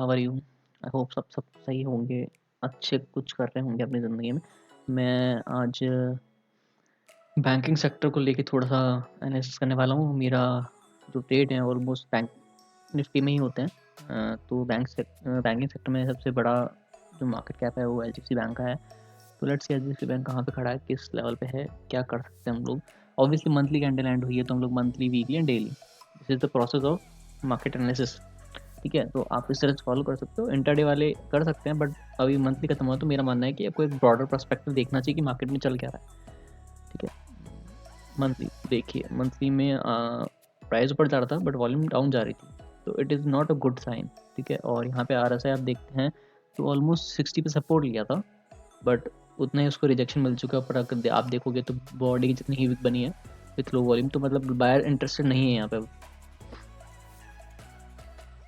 How are you? I hope सब सब सही होंगे, अच्छे कुछ कर रहे होंगे अपनी ज़िंदगी में। मैं आज बैंकिंग सेक्टर को लेके थोड़ा-सा एनालिसिस करने वाला हूँ। मेरा जो ट्रेड है ऑलमोस्ट बैंक निफ्टी में ही होते हैं। तो बैंकिंग सेक्टर में सबसे बड़ा जो मार्केट कैप है वो एचडीएफसी बैंक का है। तो लेट्स सी एचडीएफसी बैंक कहाँ पे खड़ा है, किस लेवल पे है, क्या कर सकते हैं हम लोग। ऑब्वियसली मंथली कैंडल एंड हुई है तो हम लोग monthly, weekly and daily, this is the process of market analysis. ठीक है, तो आप इस तरह से फॉलो कर सकते हो। इंटरडे वाले कर सकते हैं, बट अभी मंथली खत्म हुआ तो मेरा मानना है कि आपको एक ब्रॉडर पर्सपेक्टिव देखना चाहिए कि मार्केट में चल क्या रहा है। ठीक है, मंथली देखिए, मंथली में प्राइस ऊपर जा रहा था बट वॉल्यूम डाउन जा रही थी, तो it is not a good sign. ठीक है, और यहाँ पे आरएसआई आप देखते हैं तो ऑलमोस्ट 60 पे सपोर्ट लिया था, बट उतना ही उसको रिजेक्शन मिल चुका है। पर अगर आप देखोगे तो बॉडी की जितनी ही वीक बनी है विथ लो वॉल्यूम, तो मतलब बायर इंटरेस्टेड नहीं है यहाँ पे।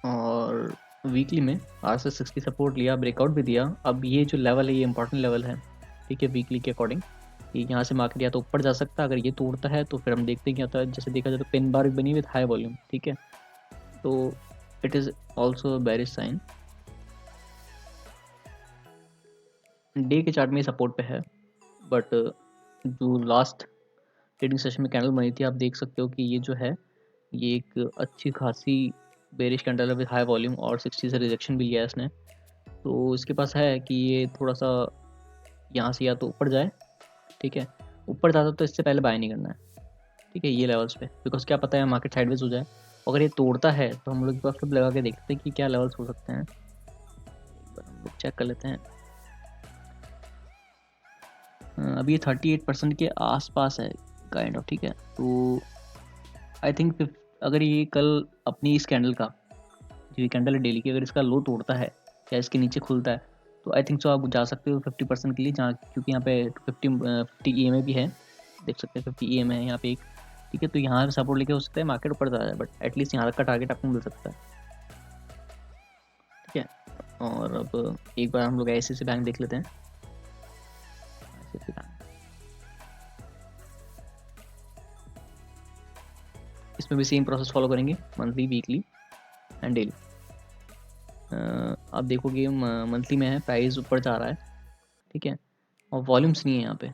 और वीकली में आरएसआई 60 सपोर्ट लिया, ब्रेकआउट भी दिया। अब ये जो लेवल है ये इंपॉर्टेंट लेवल है। ठीक है, वीकली के अकॉर्डिंग कि यहाँ से मार्केट या तो ऊपर जा सकता है, अगर ये तोड़ता है तो फिर हम देखते हैं क्या होता है। जैसे देखा जाए तो पिन बार भी बनी विथ हाई वॉल्यूम। ठीक है, तो it is also bearish sign. Day के चार्ट में सपोर्ट पे है, बट जो लास्ट ट्रेडिंग सेशन में कैंडल बनी थी आप देख सकते हो कि ये जो है ये एक अच्छी खासी बेरिश कैंडल है विद हाई वॉल्यूम, और 60 से रिजेक्शन भी लिया है इसने। तो इसके पास है कि ये थोड़ा सा यहाँ से या तो ऊपर जाए। ठीक है, ऊपर जाता तो इससे पहले बाय नहीं करना है। ठीक है, ये लेवल्स पे, बिकॉज क्या पता है मार्केट साइडवेज हो जाए। अगर ये तोड़ता है तो हम लोग एक बार फ्लिप लगा के देखते हैं कि क्या लेवल्स हो सकते हैं। एक बार हम लोग चेक कर लेते हैं। अभी ये 38% के आसपास है काइंड ऑफ। ठीक है, तो आई थिंक अगर ये कल अपनी इस कैंडल का, जो ये कैंडल है डेली की, अगर इसका लो तोड़ता है या इसके नीचे खुलता है तो आई थिंक सो आप जा सकते हो 50% के लिए, जहाँ क्योंकि यहाँ पे 50 ई एम भी है, देख सकते हैं 50 ई एम है यहाँ पे एक। ठीक है, तो यहाँ पे सपोर्ट लेके हो सकता है मार्केट ऊपर जा जाए, बट एटलीस्ट यहाँ तक का टारगेट आपको मिल सकता है। ठीक है, और अब एक बार हम लोग ICICI बैंक देख लेते हैं। ICICI बैंक, इसमें भी सेम प्रोसेस फॉलो करेंगे, मंथली, वीकली एंड डेली। आप देखोगे मंथली में है प्राइस ऊपर जा रहा है। ठीक है, और वॉल्यूम्स नहीं है यहाँ पे।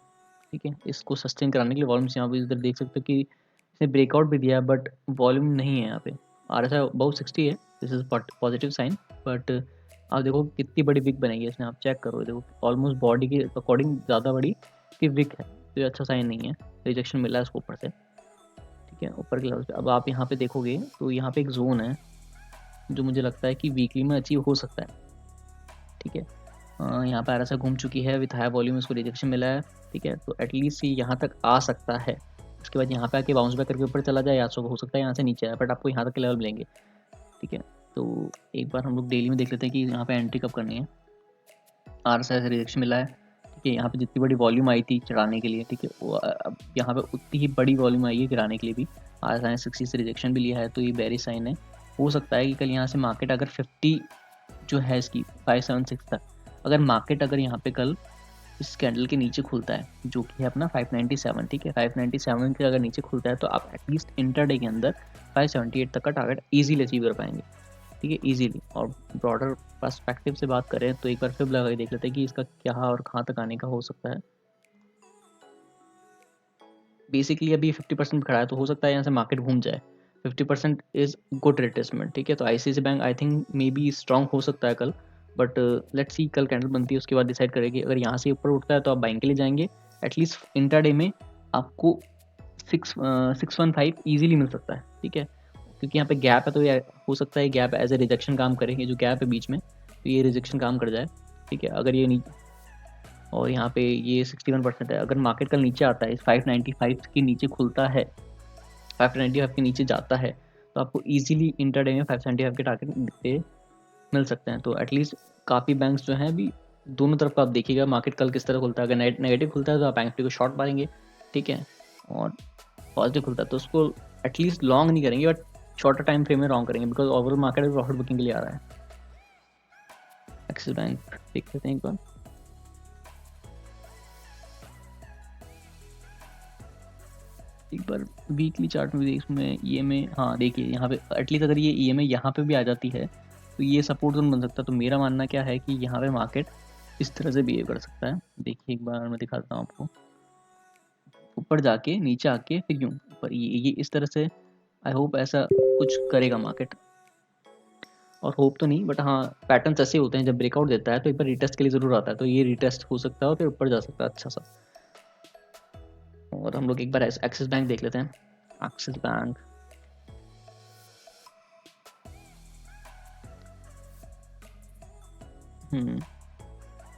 ठीक है, इसको सस्टेन कराने के लिए वॉल्यूम्स यहाँ पे इधर देख सकते हो कि इसने ब्रेकआउट भी दिया, बट वॉल्यूम नहीं है यहाँ पे। RSI बहुत 60 है, this is positive sign. But आप देखो कितनी बड़ी विक बनाई है इसने, आप चेक करो, देखो ऑलमोस्ट बॉडी के अकॉर्डिंग ज़्यादा बड़ी की विक है, तो ये अच्छा साइन नहीं है। रिजेक्शन मिला है इसको ऊपर से। ठीक है, ऊपर के लेवल पे अब आप यहाँ पे देखोगे तो यहाँ पे एक जोन है जो मुझे लगता है कि वीकली में अचीव हो सकता है। ठीक है, यहाँ पर RSI घूम चुकी है विथ हाई वॉल्यूम, इसको रिजेक्शन मिला है। ठीक है, तो एटलीस्ट ये यहाँ तक आ सकता है। उसके बाद यहाँ पे आके बाउंस बैक करके ऊपर चला जाए, या तो हो सकता है यहाँ से नीचे आए, बट आपको यहाँ तक के लेवल मिलेंगे। ठीक है, तो एक बार हम लोग डेली में देख लेते हैं कि यहाँ पे एंट्री कब करनी है। RSI से रिजेक्शन मिला है। ठीक है, यहाँ पे जितनी बड़ी वॉल्यूम आई थी चढ़ाने के लिए, ठीक है, वो अब यहाँ पे उतनी ही बड़ी वॉल्यूम आई है गिराने के लिए भी। RSI ने 60 से रिजेक्शन भी लिया है, तो ये बेरिश साइन है। हो सकता है कि कल यहाँ से मार्केट अगर 50 जो है इसकी 576 तक, अगर मार्केट अगर यहाँ पे कल इस कैंडल के नीचे खुलता है जो कि है अपना 597, ठीक है, 597 के अगर नीचे खुलता है तो आप एटलीस्ट इंटरडे के अंदर 578 तक का टारगेट इजीली अचीव कर पाएंगे। ठीक है, इजीली। और ब्रॉडर पर्सपेक्टिव से बात करें तो एक बार फिर लगा के देख लेते हैं कि इसका क्या और कहाँ तक आने का हो सकता है। बेसिकली अभी 50% खड़ा है, तो हो सकता है यहाँ से मार्केट घूम जाए। 50% इज गुड रिट्रेसमेंट। ठीक है, तो ICICI bank I think may be strong हो सकता है कल, बट लेट्स सी कल कैंडल बनती है उसके बाद डिसाइड करेगी। अगर यहाँ से ऊपर उठता है तो आप बाइंग के लिए जाएंगे। एटलीस्ट इंट्राडे में आपको 615 ईजिली मिल सकता है। ठीक है, क्योंकि यहाँ पे गैप है, तो ये हो सकता है गैप एज ए रिजेक्शन काम करे। ये जो गैप है बीच में, तो ये रिजेक्शन काम कर जाए। ठीक है, अगर ये नीचे, और यहाँ पे ये 61% है, अगर मार्केट कल नीचे आता है, इस 595 के नीचे खुलता है, 595 के नीचे जाता है, तो आपको इजीली इंटरडे में 575 के टारगेट दिखते मिल सकते हैं। तो एटलीस्ट काफ़ी बैंक्स जो हैं अभी दोनों तरफ का आप देखिएगा मार्केट कल किस तरह खुलता है। अगर नेगेटिव खुलता है तो आप बैंक निफ्टी को शॉर्ट मारेंगे। ठीक है, और पॉजिटिव खुलता है तो उसको एटलीस्ट लॉन्ग नहीं करेंगे, बट शॉर्टर टाइम फ्रेम में लॉन्ग करेंगे, बिकॉज ओवरऑल मार्केट में प्रॉफिट बुकिंग के लिए आ रहा है। एक्सिस बैंक देख लेते हैं एक बार। एक बार वीकली चार्ट में भी इसमें EMA, हाँ देखिए यहाँ पे एटलीस्ट अगर ये EMA यहाँ पे भी आ जाती है तो ये सपोर्ट जोन बन सकता है। तो मेरा मानना क्या है कि यहाँ पे मार्केट इस तरह से बिहेव कर सकता है। देखिए एक बार मैं दिखाता हूँ आपको, ऊपर जाके नीचे आके फिर यूं ऊपर, ये इस तरह से। आई होप ऐसा कुछ करेगा मार्केट, और होप तो नहीं बट हाँ पैटर्न ऐसे होते हैं, जब ब्रेकआउट देता है तो एक बार रिटेस्ट के लिए ज़रूर आता है, तो ये रिटेस्ट हो सकता है और फिर ऊपर जा सकता है अच्छा सा। और हम लोग एक बार एक्सिस बैंक देख लेते हैं। एक्सिस बैंक,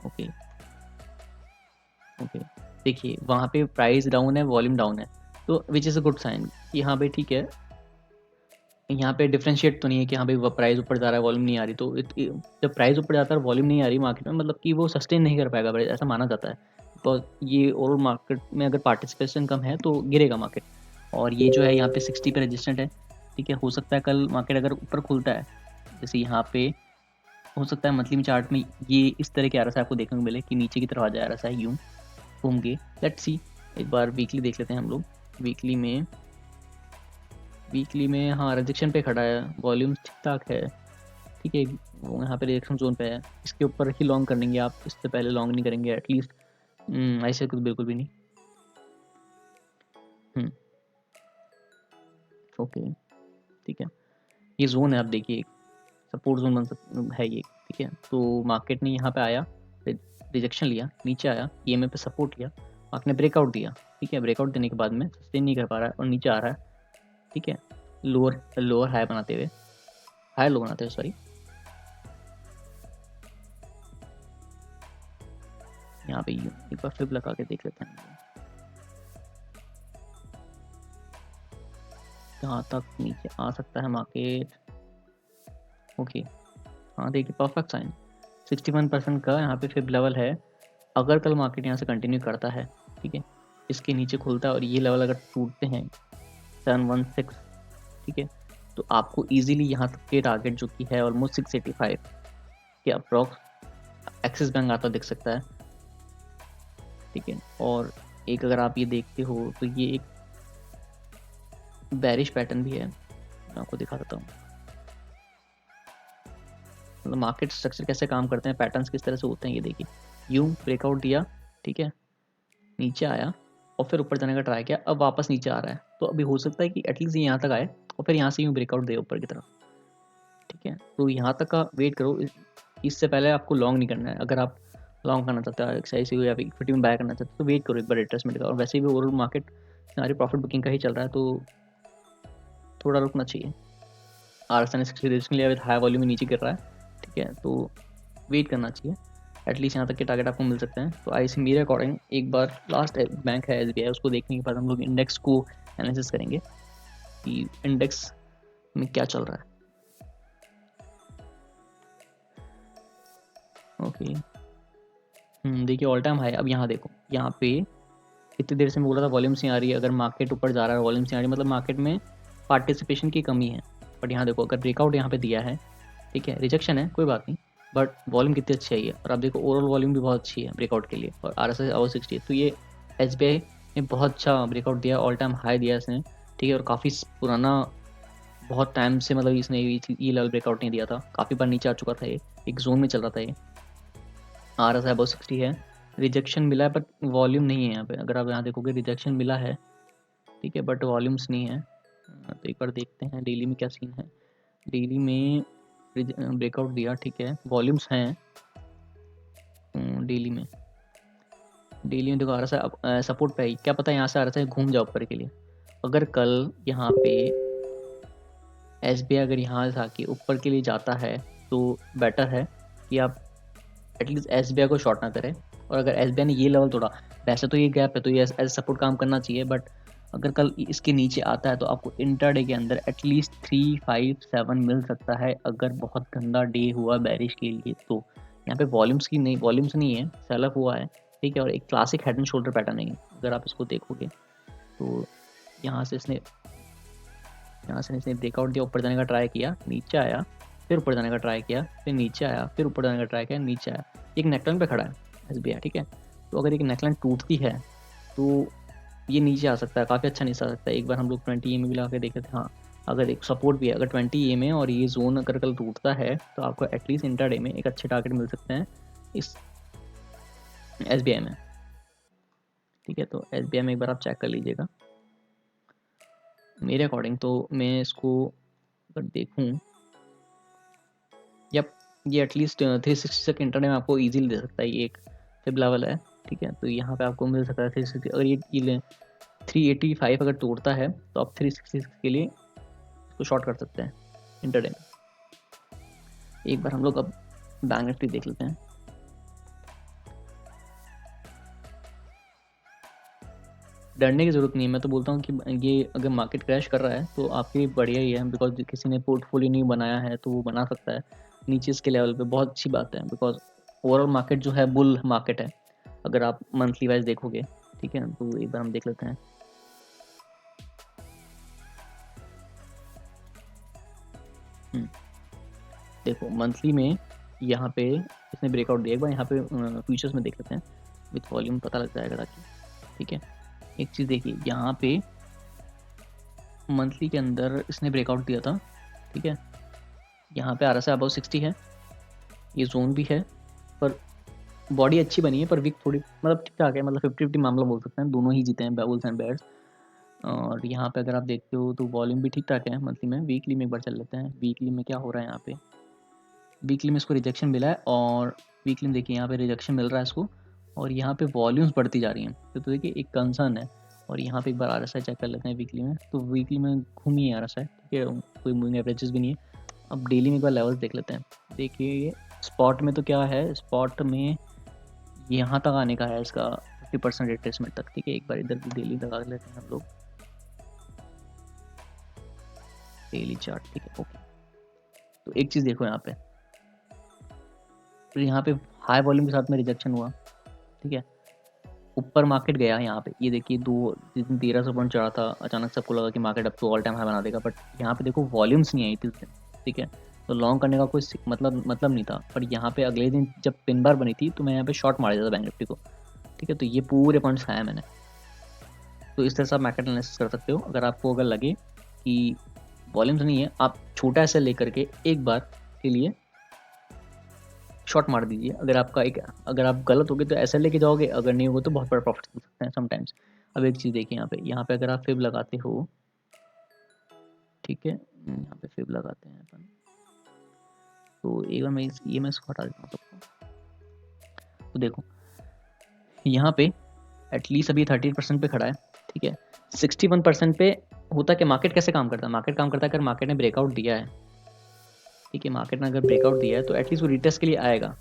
ओके ओके, देखिए वहाँ पे प्राइस डाउन है, वॉल्यूम डाउन है, तो which is a good sign. यहाँ पे ठीक है, यहाँ पे डिफरेंशिएट तो नहीं है कि हाँ भाई प्राइस ऊपर जा रहा है वॉल्यूम नहीं आ रही, तो जब प्राइस ऊपर जाता है वॉल्यूम नहीं आ रही मार्केट में, मतलब कि वो सस्टेन नहीं कर पाएगा प्राइस, ऐसा माना जाता है। बिकॉज ये ओवरऑल मार्केट में अगर पार्टिसिपेशन कम है तो गिरेगा मार्केट। और ये जो है यहाँ पे 60 पे रजिस्टेंट है, ठीक है। हो सकता है कल मार्केट अगर ऊपर खुलता है, जैसे यहाँ पे हो सकता है मंथली में चार्ट में ये इस तरह के आ रहा है, आपको देखने को मिले कि नीचे की तरफ आ जा रहा है यूँ घूम के। लेट्स सी, एक बार वीकली देख लेते हैं हम लोग। वीकली में हाँ रिजेक्शन पे खड़ा है, वॉल्यूम ठीक ठाक है, ठीक है। वो यहाँ पे रिजेक्शन जोन पे है, इसके ऊपर ही लॉन्ग करेंगे आप, इससे पहले लॉन्ग नहीं करेंगे एटलीस्ट। ऐसे कुछ बिल्कुल भी नहीं। ओके ठीक है, ये जोन है, आप देखिए सपोर्ट जोन बन सकता है ये, ठीक है। तो मार्केट ने यहाँ पे आया, रिजेक्शन लिया, नीचे आया, ईएमए पे सपोर्ट लिया, मार्केट ने ब्रेकआउट दिया, ठीक है। ब्रेकआउट देने के बाद में सस्टेन नहीं कर पा रहा है और नीचे आ रहा है, ठीक है। लोअर हाई बनाते हुए, हाई लो बनाते हुए सॉरी, यहाँ पे एक बार फ्लिप लगा के देख लेते हैं कहाँ तक नीचे आ सकता है मार्केट। ओके हाँ देखिए परफेक्ट साइन, 61% का यहाँ पे फिब लेवल है। अगर कल मार्केट यहाँ से कंटिन्यू करता है, ठीक है, इसके नीचे खुलता है और ये लेवल अगर टूटते हैं 716, ठीक है, तो आपको इजीली यहाँ तक के टारगेट जो कि है ऑलमोस्ट 685 के अप्रॉक्स एक्सिस बैंक आता दिख सकता है, ठीक है। और एक अगर आप ये देखते हो तो ये एक बेरिश पैटर्न भी है, मैं आपको दिखा देता हूँ। मतलब मार्केट स्ट्रक्चर कैसे काम करते हैं, पैटर्न्स किस तरह से होते हैं, ये देखिए यूं ब्रेकआउट दिया, ठीक है, नीचे आया और फिर ऊपर जाने का ट्राई किया, अब वापस नीचे आ रहा है, तो अभी हो सकता है कि एटलीस्ट यहाँ तक आए और फिर यहाँ से यूँ ब्रेकआउट दे ऊपर की तरफ, ठीक है। तो यहाँ तक का वेट करो, इससे पहले आपको लॉन्ग नहीं करना है। अगर आप लॉन्ग करना चाहते हो एक्सरसाइज या फिर इक्विटी में बाय करना चाहते हो तो वेट करो एक बार रिट्रेसमेंट का। और वैसे भी ओवरऑल मार्केट हमारी प्रॉफिट बुकिंग का ही चल रहा है, तो थोड़ा रुकना चाहिए। RSI ने लिया विद हाई वॉल्यूम में नीचे गिर रहा है, ठीक है, तो वेट करना चाहिए, एटलीस्ट यहाँ तक के टारगेट आपको मिल सकते हैं। तो ऐसे मेरे अकॉर्डिंग एक बार लास्ट बैंक है SBI, उसको देखने के बाद हम लोग इंडेक्स को एनालिसिस करेंगे कि इंडेक्स में क्या चल रहा है। ओके देखिए ऑल टाइम हाई, अब यहाँ देखो, यहाँ पे इतनी देर से मैं बोल रहा था वॉल्यूम से आ रही है, अगर मार्केट ऊपर जा रहा है वॉल्यूम से आ रही है, मतलब मार्केट में पार्टिसिपेशन की कमी है। बट यहाँ देखो अगर ब्रेकआउट यहाँ पे दिया है, ठीक है, रिजेक्शन है कोई बात नहीं, बट वॉल्यूम कितनी अच्छी आई है। और आप देखो ओवरऑल वॉल्यूम भी बहुत अच्छी है ब्रेकआउट के लिए, और RSI ओवर 60 है। तो ये SBI ने बहुत अच्छा ब्रेकआउट दिया, ऑल टाइम हाई दिया इसने, ठीक है। और काफ़ी पुराना, बहुत टाइम से मतलब इसने ये लेवल ब्रेकआउट नहीं दिया था, काफ़ी बार नीचे आ चुका था, ये एक जोन में चल रहा था ये। RSI अबाउट 60 है, रिजेक्शन मिला है बट वॉल्यूम नहीं है यहाँ पे। अगर आप यहाँ देखोगे रिजेक्शन मिला है, ठीक है, बट वॉल्यूम्स नहीं है। तो एक बार देखते हैं डेली में क्या सीन है। डेली में ब्रेकआउट दिया, ठीक है, वॉल्यूम्स हैं डेली में देखो RSI सपोर्ट पे है, क्या पता यहाँ से RSI घूम जाए ऊपर के लिए। अगर कल यहाँ पे SBI अगर यहाँ से आके ऊपर के लिए जाता है तो बेटर है कि आप एटलीस्ट SBI को शॉर्ट ना करें। और अगर SBI ने ये लेवल तोड़ा, वैसे तो ये गैप है तो ये एज सपोर्ट काम करना चाहिए, बट अगर कल इसके नीचे आता है तो आपको इंटरडे के अंदर एटलीस्ट 357 मिल सकता है, अगर बहुत गंदा डे हुआ बैरिश के लिए। तो यहाँ पे वॉल्यूम्स नहीं है, सेल ऑफ हुआ है, ठीक है। और एक classic head and shoulder pattern है, अगर आप इसको देखोगे तो यहाँ से इसने ब्रेकआउट दिया, ऊपर जाने का ट्राई किया, नीचे आया, फिर ऊपर जाने का ट्राई किया, फिर नीचे आया, फिर ऊपर जाने का ट्राई किया, नीचे आया। एक नेकलाइन पे खड़ा है SBI, ठीक है। तो अगर एक नेकलाइन टूटती है तो ये नीचे आ सकता है, काफ़ी अच्छा नीचे आ सकता है। एक बार हम लोग 20 EMA भी लगा के देखे थे, हाँ अगर एक सपोर्ट भी है, अगर 20 EM में और ये जोन अगर कल टूटता है तो आपको एटलीस्ट इंट्राडे में एक अच्छे टारगेट मिल सकते हैं इस SBI में, ठीक है। तो SBI में एक बार आप चेक कर लीजिएगा। मेरे अकॉर्डिंग तो मैं इसको अगर देखूं, यप, ये एटलीस्ट 360 तक इंटरडे में आपको इजीली दे सकता है। ये एक फिब लेवल है, ठीक है। तो यहाँ पे आपको मिल सकता है 360। अगर ये 385 अगर तोड़ता है तो आप 366 के लिए इसको शॉर्ट कर सकते हैं इंटरडे में। एक बार हम लोग अब बैंक निफ्टी देख लेते हैं। डरने की ज़रूरत नहीं है, मैं तो बोलता हूँ कि ये अगर मार्केट क्रैश कर रहा है तो आपके लिए बढ़िया ही है, बिकॉज किसी ने पोर्टफोलियो नहीं बनाया है तो वो बना सकता है नीचे इसके लेवल पे, बहुत अच्छी बात है। बिकॉज ओवरऑल मार्केट जो है बुल मार्केट है अगर आप मंथली वाइज देखोगे, ठीक है। तो एक बार हम देख लेते हैं। देखो मंथली में यहाँ पे इसने ब्रेकआउट दिया, एक बार यहाँ पे फ्यूचर्स में देख लेते हैं, विथ वॉल्यूम पता लग जाएगा ताकि, ठीक है। एक चीज़ देखिए, यहाँ पे मंथली के अंदर इसने ब्रेकआउट दिया था, ठीक है। यहाँ पे RSI अबाउट 60 है, ये जोन भी है, पर बॉडी अच्छी बनी है, पर वीक थोड़ी मतलब ठीक ठाक है, मतलब 50-50 मामला बोल सकते हैं, दोनों ही जीते हैं बुल्स एंड बेयर्स। और यहाँ पे अगर आप देखते हो तो वॉल्यूम भी ठीक ठाक है मंथली में। वीकली में एक बार चल लेते हैं, वीकली में क्या हो रहा है। यहाँ पे वीकली में इसको रिजेक्शन मिला है, और वीकली में देखिए यहाँ पे रिजेक्शन मिल रहा है इसको, और यहाँ पे वॉल्यूम्स बढ़ती जा रही हैं। तो देखिए एक कंसर्न है। और यहाँ पे एक बार RSI चेक कर लेते हैं वीकली में, तो वीकली में घूमी है RSI, ठीक है, कोई मूविंग एवरेजेस भी नहीं है। अब डेली में एक बार लेवल्स देख लेते हैं। देखिए स्पॉट में तो क्या है, स्पॉट में यहाँ तक आने का है इसका 50% रिट्रेसमेंट तक, ठीक है। एक बार इधर भी डेली लगा लेते हैं हम लोग, डेली चार्ट, ठीक है, ओके। तो एक चीज़ देखो यहाँ पे, तो यहाँ पे हाई वॉल्यूम के साथ में रिजेक्शन हुआ, ठीक है। ऊपर मार्केट गया यहाँ पे, ये देखिए 1300 पॉइंट चढ़ा था, अचानक सबको लगा कि मार्केट अब तो ऑल टाइम हाई बना देगा, बट यहाँ पे देखो वॉल्यूम्स नहीं आई थी उस दिन, ठीक है। तो लॉन्ग करने का कोई मतलब नहीं था। पर यहाँ पे अगले दिन जब पिन बार बनी थी तो मैं यहाँ पे शॉर्ट मार दिया था बैंक निफ्टी को, ठीक है। तो ये पूरे पॉइंट्स खाया मैंने। तो इस तरह से आप मार्केट एनालिसिस कर सकते हो। अगर आपको अगर लगे कि वॉल्यूम्स नहीं है, आप छोटा ऐसे लेकर के एक बार के लिए शॉर्ट मार दीजिए। अगर आप गलत होगे तो ऐसे लेके जाओगे, अगर नहीं होगे तो बहुत बड़ा प्रॉफिट मिल सकते हैं समटाइम्स। अब एक चीज़ देखिए, यहाँ पे अगर आप फिब लगाते हो, ठीक है, यहाँ पे फिब लगाते हैं अपन, तो एक बार मैं इसको हटा देता हूँ सबको। तो देखो यहाँ पे एटलीस्ट अभी 38% पे खड़ा है, ठीक है। 61% पे होता कि मार्केट कैसे काम करता है, मार्केट काम करता है अगर मार्केट ने ब्रेकआउट दिया है, ठीक है। मार्केट ने अगर ब्रेकआउट दिया है तो एटलीस्ट वो रिटेस्ट के लिए आएगा।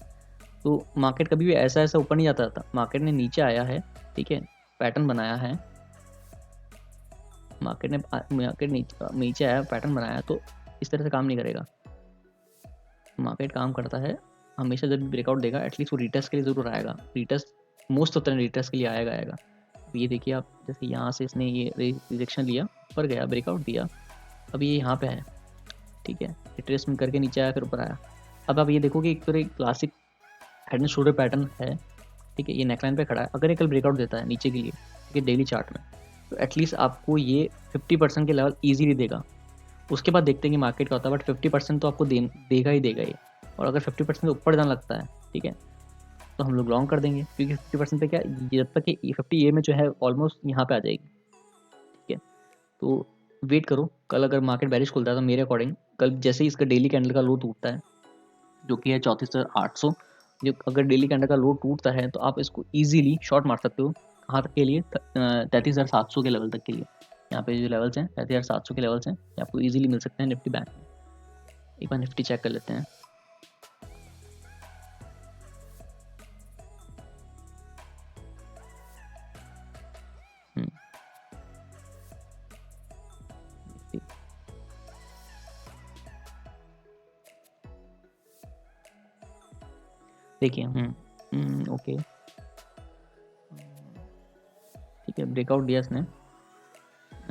तो मार्केट कभी भी ऐसा ऊपर नहीं जाता था, मार्केट ने नीचे आया है, ठीक है, पैटर्न बनाया है, मार्केट नीचे आया, पैटर्न बनाया, तो इस तरह से काम नहीं करेगा। मार्केट काम करता है हमेशा, जब ब्रेकआउट देगा एटलीस्ट वो रिटेस्ट के लिए ज़रूर आएगा। Retest most of the retest के लिए आएगा। ये देखिए आप, जैसे यहाँ से इसने ये रिजेक्शन लिया, ऊपर गया, ब्रेकआउट दिया, अब ये यहाँ पे है, ठीक है, रिट्रेसमेंट करके नीचे आया, फिर ऊपर आया। अब आप ये देखो कि एक तरह classic head and shoulder pattern है, ठीक है। ये नेकलाइन पे खड़ा है, अगर ये कल ब्रेकआउट देता है नीचे के लिए, ठीक है, डेली चार्ट में, तो एटलीस्ट आपको ये 50% के लेवल ईजीली देगा। उसके बाद देखते हैं कि मार्केट का होता है, बट 50% तो आपको देगा ही देगा ये। और अगर 50% ऊपर जाने लगता है, ठीक है, तो हम लोग लॉन्ग कर देंगे, क्योंकि 50% पे क्या, जब तक कि 50 ए में जो है ऑलमोस्ट यहाँ पे आ जाएगी, ठीक है। तो वेट करो, कल अगर मार्केट बैरिश खुलता है तो मेरे अकॉर्डिंग कल जैसे ही इसका डेली कैंडल का लो टूटता है, जो कि है 34,800, जो अगर डेली कैंडल का लो टूटता है तो आप इसको इजीली शॉर्ट मार सकते हो। कहाँ तक के लिए, 33,700 के लेवल तक के लिए। यहाँ पे जो लेवल्स हैं 33,700 के लेवल्स हैं, ये आपको इजीली मिल सकते हैं निफ्टी बैंक में। एक बार निफ्टी चेक कर लेते हैं। देखिए ओके, ठीक है, ब्रेकआउट दिया इसने,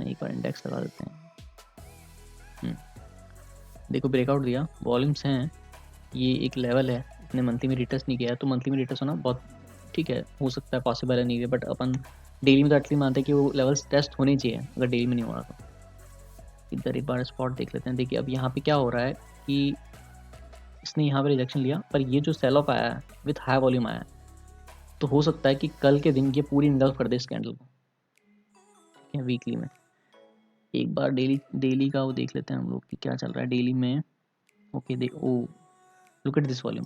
एक बार इंडेक्स लगा देते हैं। देखो ब्रेकआउट दिया, वॉल्यूम्स हैं, ये एक लेवल है, इसने मंथली में रिटेस्ट नहीं किया है, तो मंथली में रिटेस्ट होना बहुत ठीक है, हो सकता है, पॉसिबल है, नहीं है, बट अपन डेली में तो एटलीस्ट मानते हैं कि वो लेवल्स टेस्ट होने चाहिए, अगर डेली में नहीं हो रहा तो। इधर एक बार स्पॉट देख लेते हैं। देखिए अब यहाँ पे क्या हो रहा है कि इसने यहाँ पे रिजेक्शन लिया, पर ये जो सेल ऑफ आया है विथ हाई वॉल्यूम आया है, तो हो सकता है कि कल के दिन ये पूरी इंगल्फ कर दे इस कैंडल को, ठीक है, वीकली में। एक बार डेली का वो देख लेते हैं हम लोग कि क्या चल रहा है डेली में। ओके देख, oh look at this volume,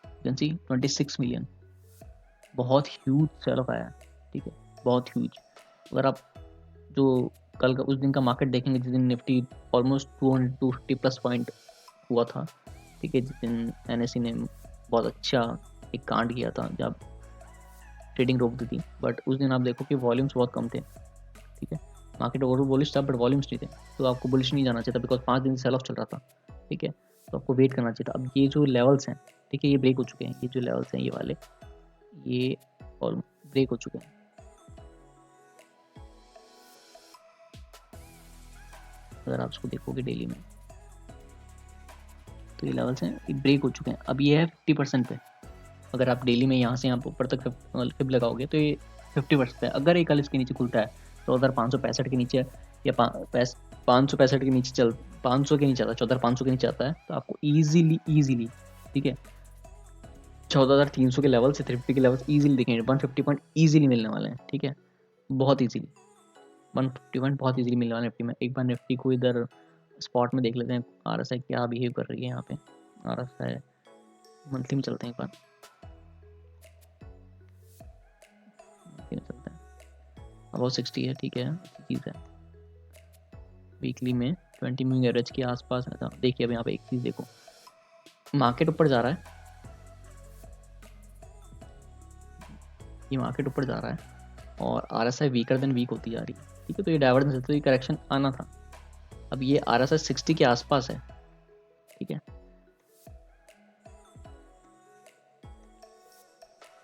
you can see 26 million, बहुत ह्यूज सेल ऑफ आया है, ठीक है, बहुत ह्यूज। अगर आप जो कल का उस दिन का मार्केट देखेंगे जिस दिन निफ्टी ऑलमोस्ट 250 प्लस पॉइंट हुआ था, ठीक है, जिस दिन एनएससी ने बहुत अच्छा एक कांड किया था जब ट्रेडिंग रोक दी थी, बट उस दिन आप देखो कि वॉल्यूम्स बहुत कम थे, ठीक है, मार्केट ओवरऑल बुलिश था बट वॉल्यूम्स नहीं थे, तो आपको बुलिश नहीं जाना चाहिए था बिकॉज 5 दिन सेल ऑफ चल रहा था, ठीक है, तो आपको वेट करना चाहिए था। अब ये जो लेवल्स हैं, ठीक है, ये ब्रेक हो चुके हैं, ये जो लेवल्स हैं ये वाले, ये और ब्रेक हो चुके हैं। अगर आप इसको देखोगे डेली में तो ये लेवल्स हैं, ये ब्रेक हो चुके हैं। अब ये है 50% पे, अगर आप डेली में यहाँ से यहाँ ऊपर तक फिब लगाओगे तो ये 50% पे। अगर एक कल इसके नीचे खुलता है तो 1465 के नीचे या 565 के नीचे 500 के नीचे आता है, 14500 के नीचे आता है, तो आपको ईजिली ठीक है 14300 के लेवल से 350 के लेवल ईजिली देखेंगे, 150 पॉइंट ईजिली मिलने वाले हैं, ठीक है, बहुत ईजिली 150 पॉइंट बहुत ईजिली मिलने वाले निफ्टी में। एक बार निफ्टी को इधर स्पॉट में देख लेते हैं आरएसआई क्या बिहेव कर रही है यहाँ पे। आरएसआई मंथली में चलते हैं, एक बार चलते हैं, अबाउट 60 है, ठीक है, अच्छी चीज़ है। वीकली में 20 मूविंग एवरेज के आसपास है। देखिए अब यहाँ पे एक चीज़ देखो, मार्केट ऊपर जा रहा है, ये मार्केट ऊपर जा रहा है और आरएसआई वीकर देन वीक होती जा रही है, ठीक है, तो ये डाइवर्जेंस है, तो ये करेक्शन आना था। अब ये आरएसआई 60 के आसपास है, ठीक है,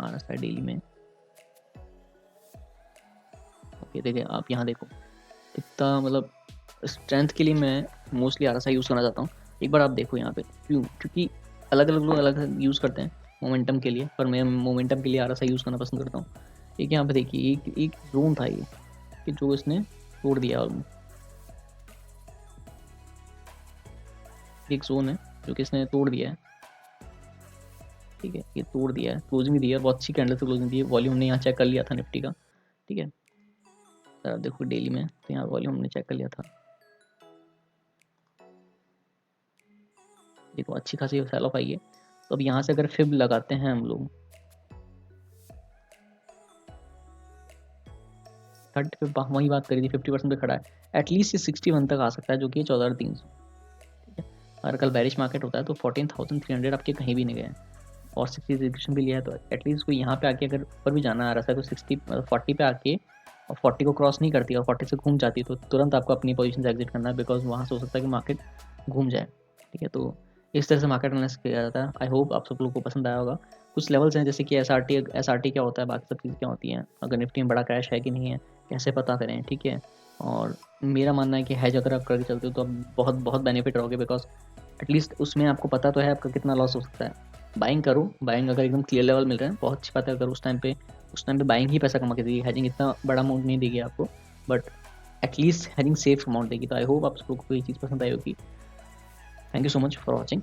आरएसआई डेली में। ओके देखिए आप यहाँ देखो इतना, मतलब स्ट्रेंथ के लिए मैं मोस्टली आरएसआई यूज़ करना चाहता हूँ। एक बार आप देखो यहाँ पे क्यों, क्योंकि अलग अलग लोग अलग यूज़ करते हैं मोमेंटम के लिए, पर मैं मोमेंटम के लिए आरएसआई यूज़ करना पसंद करता हूँ। एक यहाँ पे देखिए एक जोन था ये कि जो इसने तोड़ दिया, ऑलमोस्ट एक जोन है जो कि इसने तोड़ दिया है, ठीक है, ये तोड़ दिया है, क्लोजिंग दी है, बहुत अच्छी कैंडल से क्लोजिंग दी है। वॉल्यूम हमने यहाँ चेक कर लिया था निफ्टी का, ठीक है, सर आप देखो डेली में तो यहाँ वॉल्यूम हमने चेक कर लिया था, देखो अच्छी खासी सेल ऑफ आई है। तो अब यहाँ से अगर फिब लगाते हैं हम लोग 30 पे, वही बात करी थी 50% पे खड़ा है, एटलीस्ट ये 61 तक आ सकता है जो कि 14,300, ठीक है। अगर कल बैरिश मार्केट होता है तो 14,300 आपके कहीं भी नहीं गए और 60 एग्जीक्यूशन भी लिया है, तो एटलीस्ट को यहाँ पे आके अगर ऊपर भी जाना आ रहा है तो 40 पे आके और 40 को क्रॉस नहीं करती और 40 से घूम जाती तो तुरंत आपको अपनी पोजीशन से एग्जिट करना है, बिकॉज वहाँ से हो सकता है कि मार्केट घूम जाए, ठीक है। तो इस तरह से मार्केट एनालिसिस किया जाता है। आई होप आप सब लोगों को पसंद आया होगा। कुछ लेवल्स हैं जैसे कि एसआरटी क्या होता है, बाकी सब चीज़ें क्या होती हैं, अगर निफ्टी में बड़ा क्रैश है कि नहीं है कैसे पता करें, ठीक है। और मेरा मानना है कि हैज अगर आप करके चलते हो तो आप बहुत बहुत बेनिफिट रहोगे, बिकॉज एटलीस्ट उसमें आपको पता तो है आपका कितना लॉस हो सकता है। बाइंग करो, बाइंग अगर एकदम क्लियर लेवल मिल रहे हैं बहुत अच्छी बात है, अगर उस टाइम पे बाइंग ही पैसा कमा के देगी, हैजिंग इतना बड़ा अमाउंट नहीं देगी आपको, but at least hedging safe amount देगी। तो आई होप आप सबको ये चीज़ पसंद आई होगी। Thank you so much for watching.